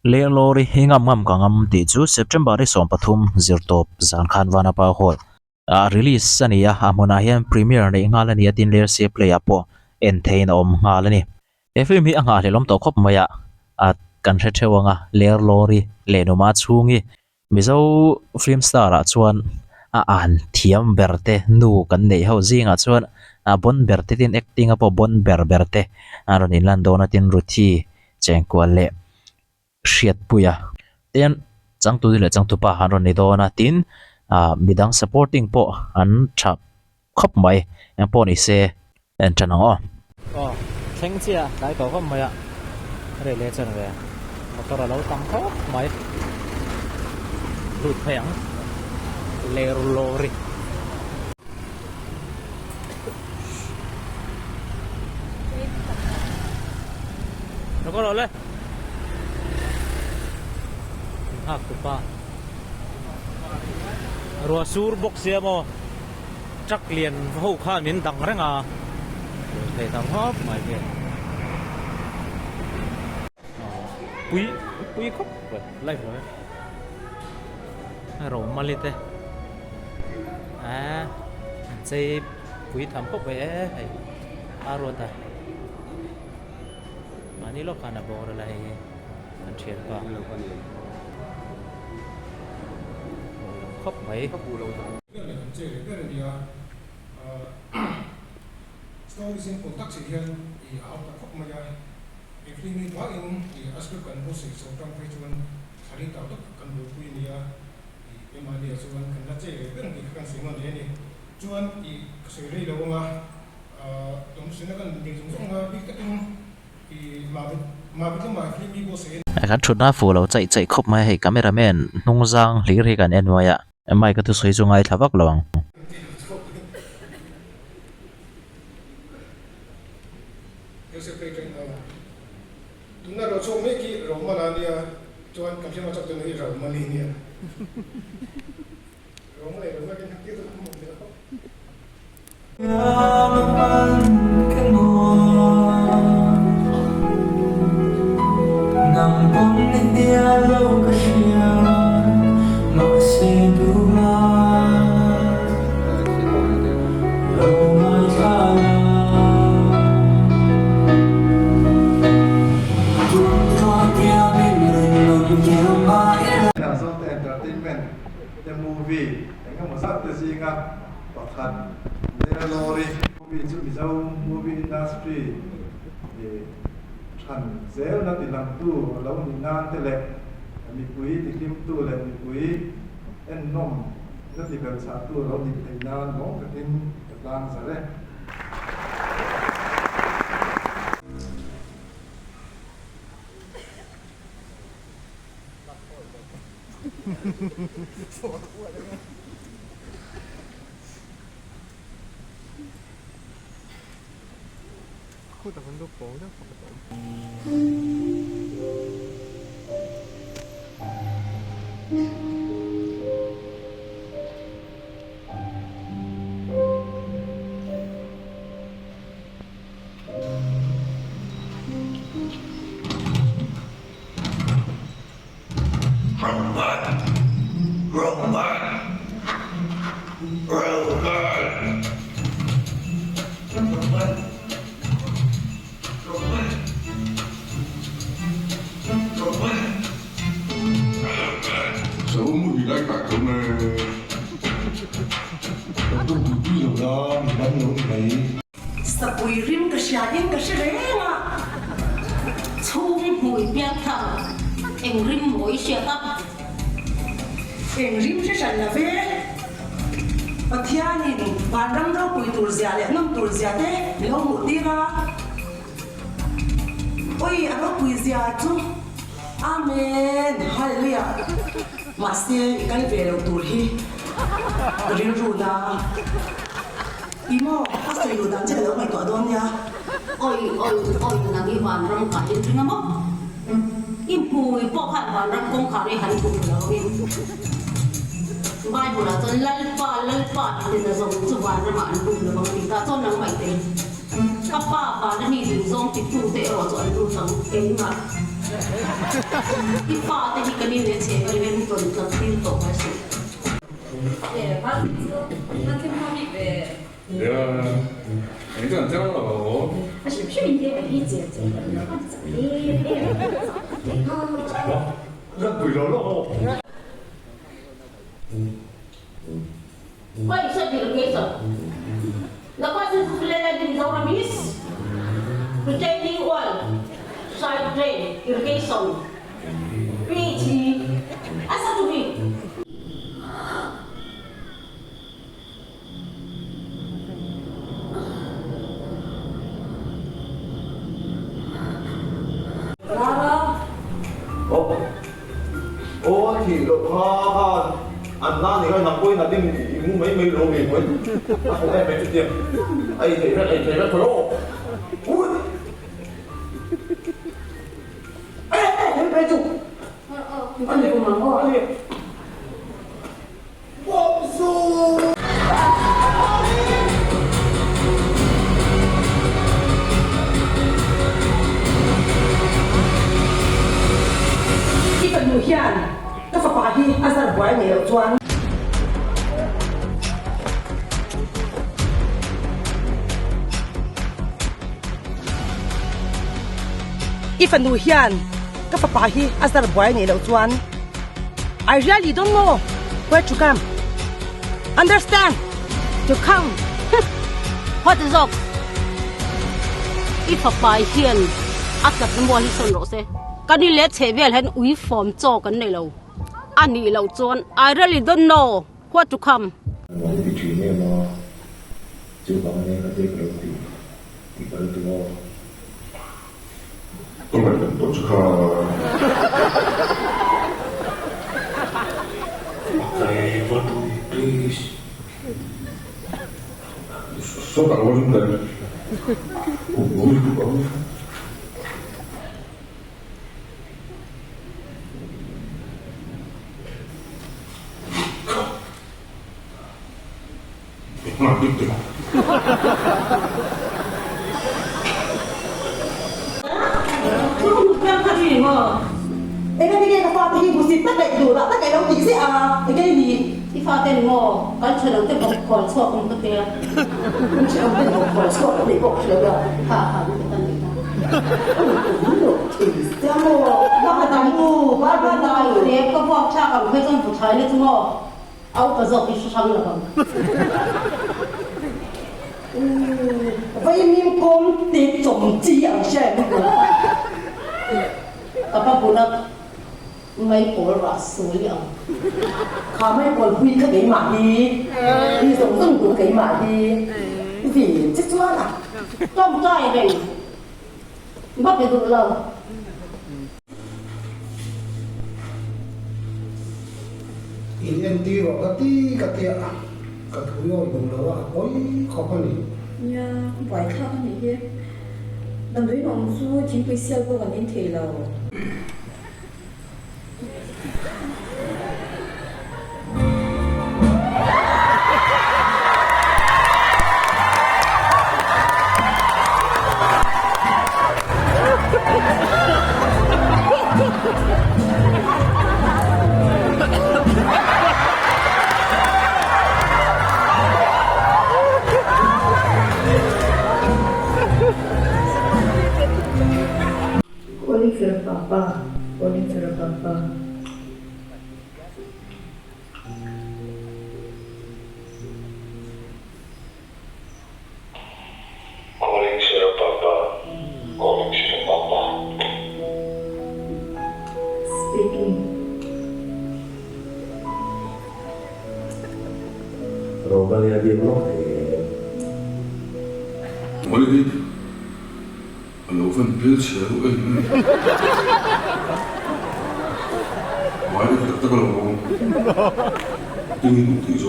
Lerlawri hingam ngam kangam ti chu September ri som pathum zirtop zan khan wana pa hol release ania amona hian premiere nei ngal ania tin ler se play apo en thein om ngal ani film hi anga hlelom to khop maya at kan hre thewanga Lerlawri lenuma chungi Mizo film star a chuan an thiam berte nu kan nei ho zinga chuan a bon berte tin acting apo bon berte aron in lan dona tin ruthi chengkwal le hriat puya ten changtu le changtu pa haron ni dona tin midang supporting po an tha khop mai en po ni se en chanang o theng chia dai ko khop mai a re le chan ve motor lo tam khop mai lut phang Lerlawri nó có rồi lên tu pa rùa sur bốc xe mo chắc liền hậu kha miếng đằng đấy à để thằng hóp mày kìa quý quý khóc rồi lấy rồi rổ mà lên thế xây quý thầm khóc về rồi ta mà ní lúc khăn là bò rồi lại ăn chuyện qua khóc mấy khóc bù lâu sau khi công tác thực hiện thì áo đã khóc mà cái phim này quá in thì aspect cần bổ sung sau trong cái chuyện khai tạo tất cần bổ quy nia thì cái mà điều chuyện cần là chơi cái cái cần sử dụng cái này chuyện thì xử lý đâu mà tổng số nó cần dùng trong biết cái thì mà biết mà phim đi bổ sung kan thutna fu lo chai khop mai hei cameraman nungzang hlir hi kan enwaya mai ka tu soi chungai thlawak lawang tuna ro chom me ki ro ma la nia chuan kam se ma chak tu ni ro ma ni nia ro ma le ro ma ken ki tu mo le nằm bóng lên tia lâu cả chia mà sẽ đủ lâu mai xa tuôn thoa kia bên người nồng nhiều mãi là do entertainment the movie anh có một sát từ gì ngã bạc hạt Lerlawri movie chú Mizo movie industry thì thành dễ là thì làm tu lâu nhìn nan thế lệ mi quý thì kim tu lệ mi quý en nom rất thì gần sát tu lâu nhìn thấy nan bóng cái tin lang sao đấy khu tập huấn phố đó Sapui rim ka siadin ka sirenga chung hui biak thang eng rim moi sia tap eng rim se san la ve pathiani ban ram ro pui tur zia le nam tur zia te lo mu ti ga oi aro pui zia chu amen hallelujah master ikai ve lo tur hi rin ru na Imo, pastor yu dan jelo mai ko don ya. Oi nangi ban ram ka in tringa mo. Enpui po khan ban ram kong khare han ku lo ni. Bai bu la ton lal pa tin da zong chu ban ram an ku lo bang ti ta ton nang mai te. Ka pa ba ni du zong ti pu te ro zo an du tang en ma. Đi pha thì cái đi về chế về bên tuần tập phim tổ hay gì. 예, 한팀 합의에 내가 굉장히 안 짜고 是是明天没姐姐的，rất vui rồi đó. Quay sẽ được cái gì? Là quay sẽ lên lại đến đâu làm gì? Retaining oil, side drain, irrigation, PET, asa tu ni? Ô thì lộ ha ăn na thì hơi nằm quên là đinh cũng mấy lô mì quên không em mấy chút tiền ai thấy rất thô ui ê mấy chục Anh đi cùng mà ngồi. anh đi bom su Cái phần người hiền, cái phần bà hi, ăn ra quái nhiều choáng. Cái phần người hiền, cái phần bà hi, ăn ra quái nhiều choáng. I really don't know where to come. Understand? To come. What is up? If a buy here, at the more listen rose. Cái đi lấy chế về hiện uy form cho cái này lâu. Anh đi lâu chọn. I really don't know what to come. Nói cái chuyện này mà chưa có nghe là thấy cái thì cái đó tôi phải làm tốt cho cái vật đi số bạn có chúng ta cũng vui cũng có mà tiếp tục Không quen cái gì mà. Ê cái pha thì bút xịt tất cả đủ đã tất cả đâu tí sẽ à cái gì Đi pha tên ngô. Cái chuyện đầu tiên bọc khỏi xua không có tiền. không chỉ ông tên một quả sốt để bọc được rồi. Hả đi tên đi ta. Đúng rồi thì sao mà Ba cái ngu, ba cái đẹp có bọc cha cầm cái trong phụ trái lên chúng ngô. Áo cái dọc đi sang là cầm. vậy mình cũng tiếp trồng chi ở xe nữa. Cái bác bố nó mấy bố là số liệu. Khá mấy còn quy cái đấy mà đi. Đi giống rừng cũng cái mà đi. Vì chắc chắn à. Trong trai này. Bắt cái tụi lâu. In em tiêu cái tí cái tiệt cái thứ rồi dùng đó là ôi khó khăn gì. 야, 와이카가 이게 난 너희 왕수 진짜 시하고 가는 테일러. Calling for Papa. Calling for Papa. calling Sarah Papa, calling Sarah Papa. Speaking. Rồi bao nhiêu điểm nó thì 머리 오픈 빌치 말이 딱딱하고 등이 뒤져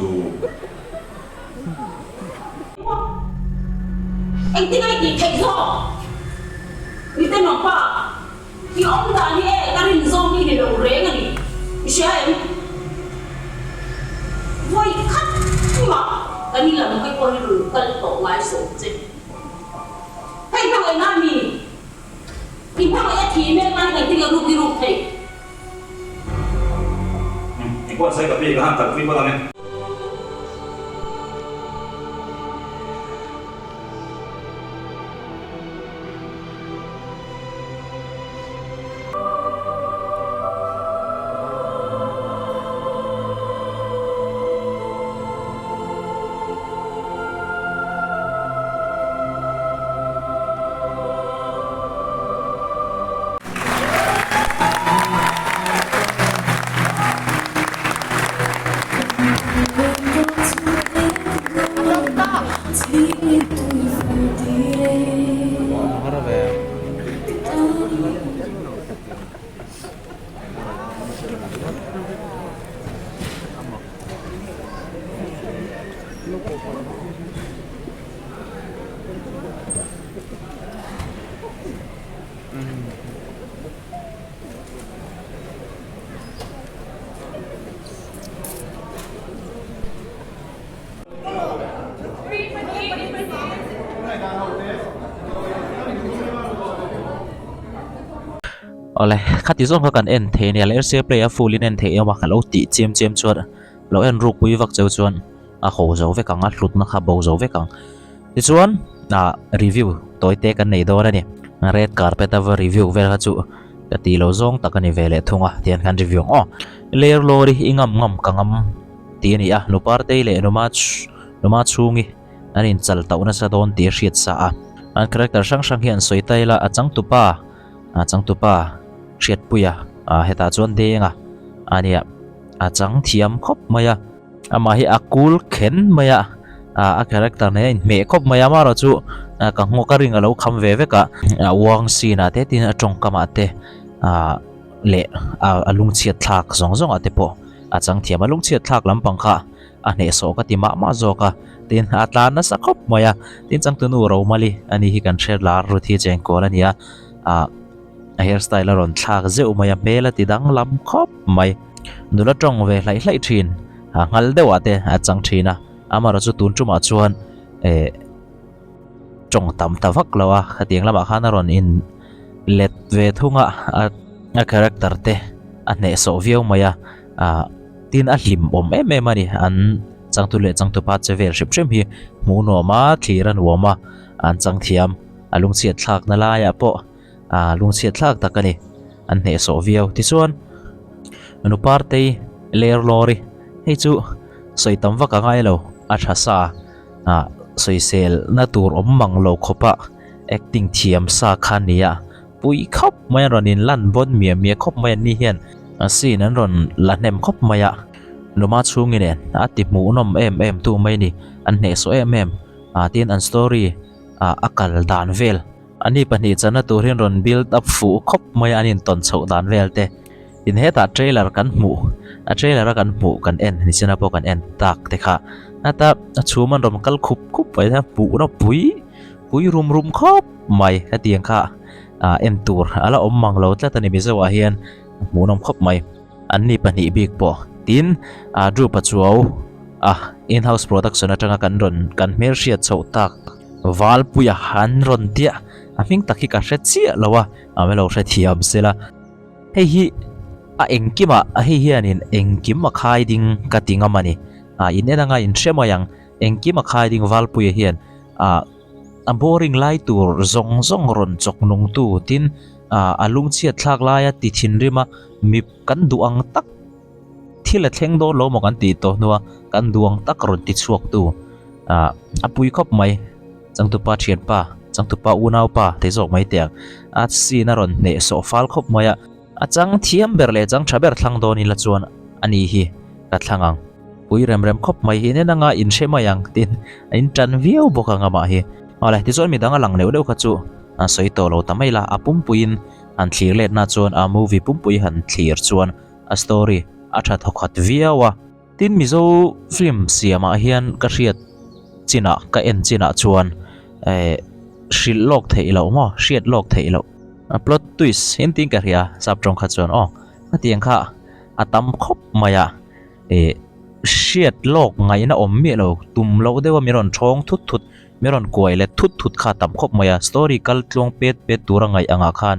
Anh tiếng Anh thì thầy do. Đi tên nó pa. Thì ông ta đi cái hình do đi để đầu rễ ngay đi. Chị em. Voi khắc mà. Cái này là một cái con rừng cân tổ ngay sổ chứ. Hay thằng ấy nam đi. Thì thằng ấy thì mẹ mai cái tiếng rụt thầy. พวกใส่กับพี่ก็ห้ามตัดพี่พวกเราเนี่ย เอาเลยคัดที่ส่วนเขากันเอ็นเทเนี่ยเลเซียเปย์ฟูลินเอ็นเทเอาว่าเขาตีเจียมชวดเราเอ็นรูปปุยวักเจ้าชวนโหเจ้าเวกังหลุดนะครับบ่เจ้าเวกังที่ส่วนรีวิวตัวเตกันในตัวนี่เรดการ์เป็ดว่ารีวิวเวลาจู่กตีเราซงตะกันในเวลทุ่งเทียนกันรีวิวเลอร์ลอรีingamกังตีนี่นุปาร์เตเลนุมาชูงี้อันนี้จัลตาอุณสะโดนตีเสียดสะอันคาแรคเตอร์ช่างเฮียนสวยไตละจังตุปาเชียดปุยเฮตาจวนเดงอันนี้จังเทียมคบมายมาให้กูลเข็นมายคาแรคเตอร์เนี่ยเมคบมายมาเราจู่กังหัวกระริงเราคำเวเวกวางซีนาเตตินจงกมาเตเละลุงเชียดทักสองอัตโปจังเทียมลุงเชียดทักลำปังค่ะอันนี้โซกติมาโซกตินอัตลานัสคบมายตินจังตุนูเรามาลีอันนี้ฮิกันเชลาร์รูที่เจงโกลันยาเฮร์สไตล์เราหลักเจ้ามายังเบลติดังลำคบไม่ดูแลจงเวไล่ทีนงัลเดวะเตจังทีนะมาเราจะตุนจุมาชวนจงตำวักเราขัดยังละมาขานารอนอินเล็ดเวทุงคาแรคเตอร์เตอันเนโซเวียวมายตินลิมมันนี่อันจังตุเลจังตุปัจเจเวลชิบชิมฮีมูโนมาทีรันวัวมาอันจังเทียมลุงเสียดทักนั่นลายปะลุงเสียดทักตะกันนี่อันเนโซเวียวที่ส่วนนุปาร์เตเลอร์ลอรีให้จู่สวยตำวักง่ายเราอัชสาสวยเซลนาตูรมังโลคบะ acting เทียมสาขานี้ปุยคบไม่รอนินลั่นบนเมียคบไม่นี่เห็นสีนั้นรอนลั่นเอ็มคบไม่นุมาชูงินเนี่ยติมูนมตัวไม่นี่อันเนโซตีนอันสตอรี่กัลดานเวลอันนี้ปัญหาจันตัวเรียนรอนบิลด์อัพฟูคบไม่อันนี้ตอนโซดานเวลเตอินเฮตัดเทรลเลอร์กันหมู่กันเอ็นนี่ฉันบอกกันเอ็นตักเตค่ะแต่ชูมันรวมกันคุบไปนะปุยรุมคบไม่แค่เตียงค่ะเอ็นตัวแล้วมังเราแต่ตอนนี้มิโซะเฮียนหมูนมคบไม่อันนี้ปัญหาบิ๊กปอตินดูปัจจุบันin-house production นะจังกันเมอร์เชียดโซตักวาลปุยหันรอนเดียมิงตักฮิกาเชตเสียแล้ววะไม่เราเชตเทียมเสละเฮ้ยเอ็งกิมเฮียนินเอ็งกิมมาขายดิ้งกัดดิ้งมันนี่อินเนดังอินเชมายังเอ็งกิมมาขายดิ้งวาลปุยเฮียนboring ไล่ตัวซงรอนจกนงตัวตินลุงเชียดทักไล่ติดชินริมามีกันดวงตักที่ละเท่งโดนล้มกันตีโตนัวกันดวงตักรถติดสวกตัวปุยคบไหมจังตุปาเชียนป่าจังตุปาอูนาวป่าที่จกไม่เตียงสีนารอนเนโซฟาลคบไหมจังเทียมเบรเลจังชาเบรทังโดนิละจวนอันนี้ฮีกัดทังปุยเร็มคบไหมฮีเนี่ยนังอินเชมายังตินอินจันวิวบกังมาฮีอะไรที่จวนมีดังหลังเร็วๆขจูสวยโตเราทำไมล่ะปุ่มปุยนหันทีเล็ดน่าจวนมูวี่ปุ่มปุยหันทีจวนสตอรี่ชัดขัดวิวตินมิโซฟิล์มเสียมาเฮียนกระเชียดจีน่าก็เอ็นจีน่าชวนชิลโลกเทยเรามั้งเชียดโลกเทยเราพลอตทวิสต์เห็นติงกระเฮียสับตรงขัดชวนมาเตียงค่ะตั้มคบมายเชียดโลกไงนะมีเราตุ่มเราได้ว่ามีรอนท้องทุดมีรอนกวยและทุดค่ะตั้มคบมายสตอรี่กัลตรงเป็ดตัวไงอ่างอาคาร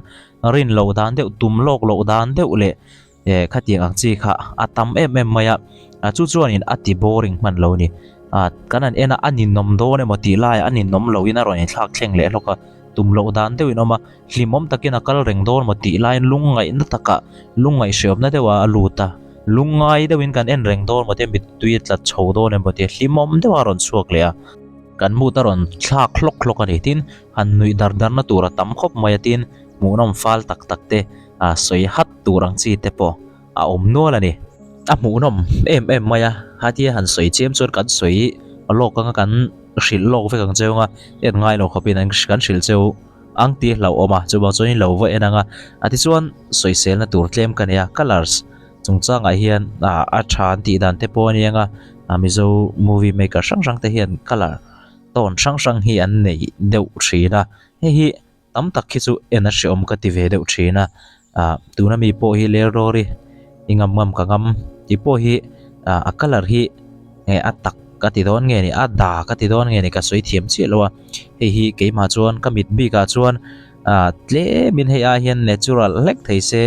รินเราดานเดียวตุ่มโลกเราดานเดียวเลย khá tiếng ang chi kha atam em maya chu chuan in ati boring man lo ni kanan ena anin nom do ne moti lai anin nom lo in a ron thlak thleng le loka tum lo dan deuh in oma hlimom takin a kal reng dor moti lai lungai na taka lungai shop na dewa aluta lungai deuhin kan en reng dor mote mit tuit la chho do ne moti hlimom dewa ron chuak le a kan mu ta ron thlak hlok ani tin han nui dar na tura tam khop mai tin munom fal tak tak te soi hat turang chi te po om nual ani munom em maya hatia han soi chem chon kan soi lok kan hril lok ve kang cheunga en ngai lo khopin an kan hril cheu ang ti lo oma chuba choni lo wa enanga ati chuan soi sel na tur tlem kania colors chungchang a hian a than ti dan te po anianga Mizo movie maker sang te hian color ton sang hi an nei deuh thina hi tam tak khi chu en a hriom ka ti ve deuh thina tuna mi po hi Lerlawri ingam ngam ka ngam ti po hi a color hi atak ka ti don nge ni da ka ti don nge ni ka soi thiam chi lowa hi keima chuan ka mit bi ka chuan tle min he a hian natural lek theise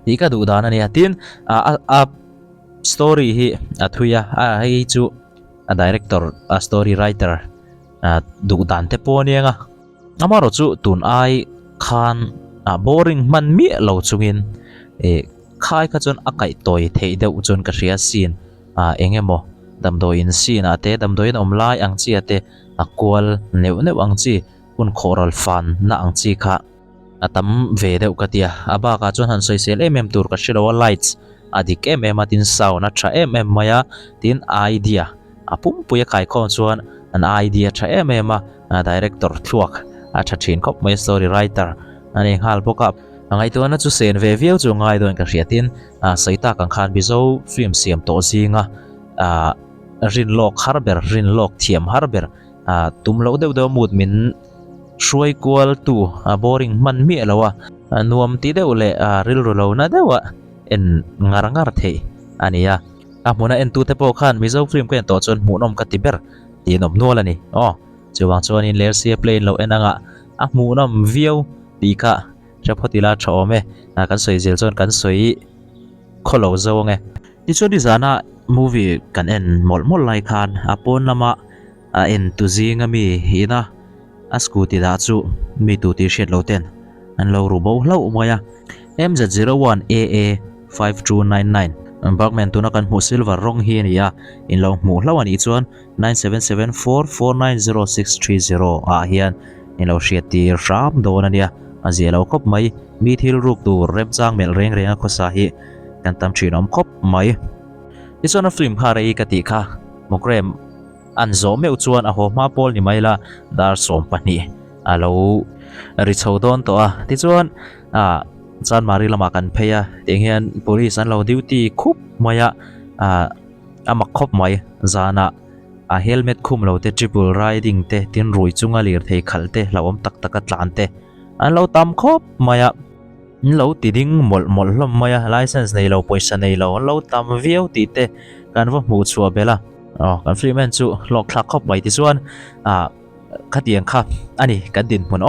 hi ka du dan ani tin a story hi thuya hi chu a director a story writer du dan te po nianga amaro chu tun ai khan boring man mi lo chungin khai kha chon akai toy thei deuh chon ka ria sin engemo damdo in sin ate damdo in omlai ang chi ate akwal neu ang chi un khoral fan na ang chi kha atam ve deuh ka tia aba ka chon han soi sel tur ka shilo lights adik atin sound na tha maya tin idea apum puya kai khon chuan an idea tha director thuak tha thin khop mai story writer ani hal boka angai to na chu sen ve viau chu ngai don ka hriatin saita kan khan Mizo film siam to zinga rin lok harber rin lok thiam harber tum lo deuh mut min shuai kwal tu boring man mi lawa nuam ti deuh le ril ro lo na dewa en ngar the ania muna en tu te po khan Mizo film ko en to chon munom ka tiber ti nom nual ani chuwang chuan in ler sia plane lo enanga munom viau ti kha chapotila chome kan soi zel chon kan soi kholo zo nge ti chon di zana movie kan en mol lai khan apon lama en tu zinga mi hina a scooty da chu mi tu ti shet lo ten an lo ru bo hlo moya MZ01AA 5299 Bagman tuna kan mu silver rong hi ania in lo mu hlo ani chuan 9774490630 hian in lo hriat tir ram don ania azia lo khop mai mi thil ruk tu rem chang mel reng renga khosa hi kan tam thinom khop mai isona film harei ka ti kha mokrem an zo meu chuan a ho ma pol ni maila dar som pani alo ri chodon to ti chuan chan mari lama kan pheya tenghian police an lo duty khup maya ama khop mai zana helmet khum lo te triple riding te tin rui chunga lir thei khalte lawom tak taka tlante an lo tam khop maya lo ti ding mol hlom maya license nei lo poisa nei lo lo tam viau ti te kan va mu chua bela kan freeman chu lok thak khop mai ti chuan khatiang kha ani kan din mun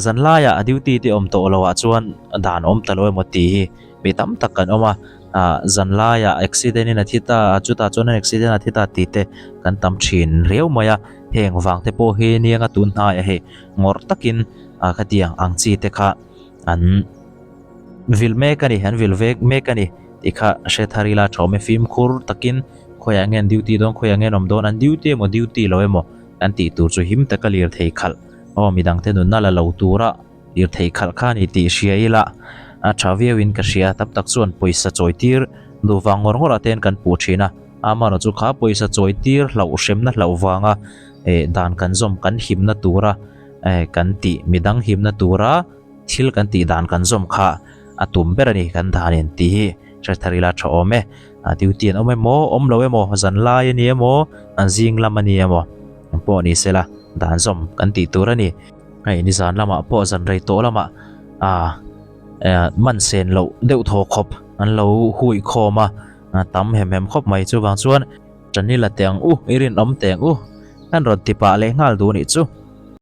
zanlaya duty ti om to lowa chuan dan om taloi moti mi tam tak kan oma zanlaya accident in athita chuta chon accident athita ti te kan tam thin reu maya heng wang te po he nianga tun na he ngor takin khatiang angchi te kha an vil mekani han vil vek mekani tikha shetharila thome film khur takin khoyangen duty don khoyangen om don an duty mo duty loemo an ti tur chu him ta kalir thei khal midang te nun nala lo tura lir thei khal khani ti hriaila thaviawin ka hria tap tak chuan poisa choitir du wangor ngor aten kan pu thina amano chu kha poisa choitir hlau hremna hlau wanga dan kan zom kan himna tura kan ti midang himna tura thil kan ti dan kan zom kha atum berani kan dhanin ti tharila thome duty an omemo om loemo zanlai ni emo an jing lamani emo po ni sela dan zom kan ti turani ni zan lama po zan rei to lama man sen lo deuh tho khop an lo hui khoma tam hem khop mai chu wang chuan chani la teng irin om teng kan rod tipa le ngal du ni chu